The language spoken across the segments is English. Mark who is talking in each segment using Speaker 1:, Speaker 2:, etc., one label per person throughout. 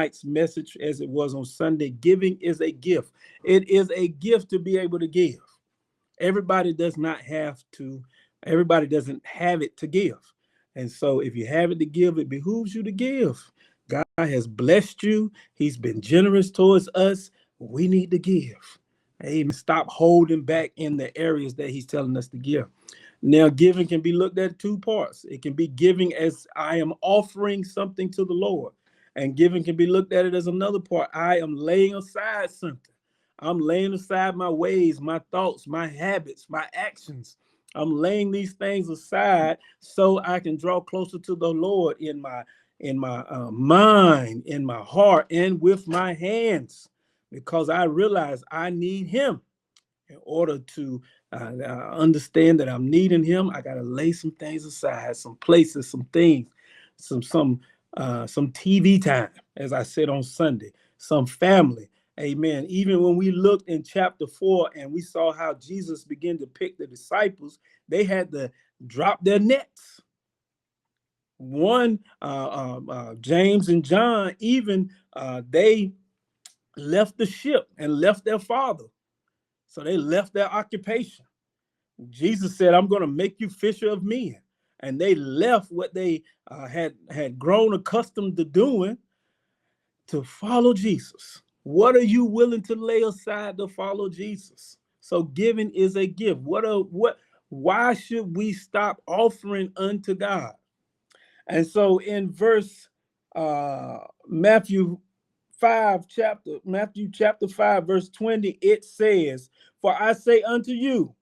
Speaker 1: night's message as it was on Sunday. Giving is a gift. It is a gift to be able to give. Everybody does not have to, everybody doesn't have it to give. And so if you have it to give, it behooves you to give. God has blessed you. He's been generous towards us. We need to give. Amen. Stop holding back in the areas that he's telling us to give. Now, giving can be looked at two parts. It can be giving as I am offering something to the Lord. And giving can be looked at it as another part. I am laying aside something. I'm laying aside my ways, my thoughts, my habits, my actions. I'm laying these things aside so I can draw closer to the Lord in my mind, in my heart, and with my hands, because I realize I need him. In order to understand that I'm needing him, I got to lay some things aside, some places, some things, some TV time, as I said on Sunday, some family. Amen. Even when we looked in chapter 4 and we saw how Jesus began to pick the disciples, they had to drop their nets. James and John, even they left the ship and left their father. So they left their occupation. Jesus said, I'm going to make you fisher of men. And they left what they had grown accustomed to doing to follow Jesus. What are you willing to lay aside to follow Jesus? So giving is a gift. Why should we stop offering unto God? And so in verse Matthew chapter 5, verse 20, it says, for I say unto you,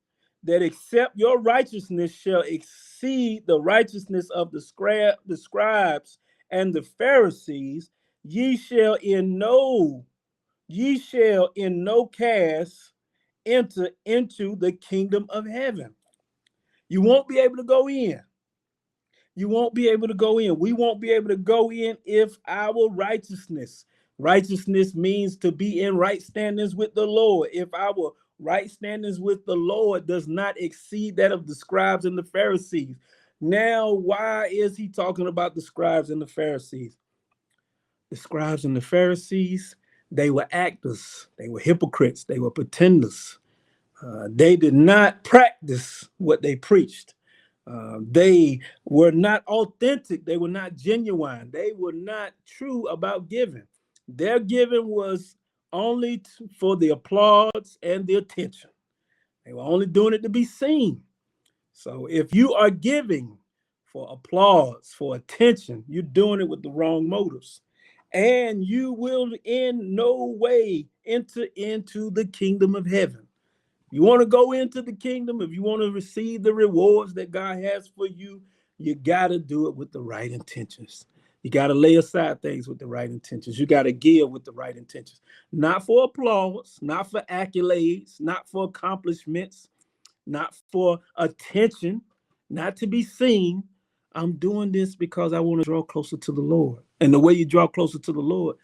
Speaker 1: that except your righteousness shall exceed the righteousness of the scribes and the Pharisees, ye shall in no case enter into the kingdom of heaven. You won't be able to go in. You won't be able to go in. We won't be able to go in if our righteousness means to be in right standings with the Lord. If our right standings with the Lord does not exceed that of the scribes and the Pharisees. Now, why is he talking about the scribes and the Pharisees? The scribes and the Pharisees, they were actors. They were hypocrites. They were pretenders. They did not practice what they preached. They were not authentic. They were not genuine. They were not true about giving. Their giving was only for the applause and the attention. They were only doing it to be seen. So if you are giving for applause, for attention, you're doing it with the wrong motives. And you will in no way enter into the kingdom of heaven. You want to go into the kingdom, if you want to receive the rewards that God has for you, you got to do it with the right intentions. You got to lay aside things with the right intentions. You got to give with the right intentions. Not for applause, not for accolades, not for accomplishments, not for attention, not to be seen. I'm doing this because I want to draw closer to the Lord. And the way you draw closer to the Lord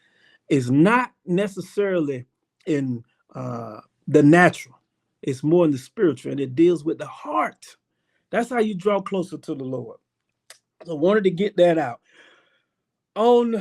Speaker 1: is not necessarily in the natural. It's more in the spiritual, and it deals with the heart. That's how you draw closer to the Lord. So I wanted to get that out. On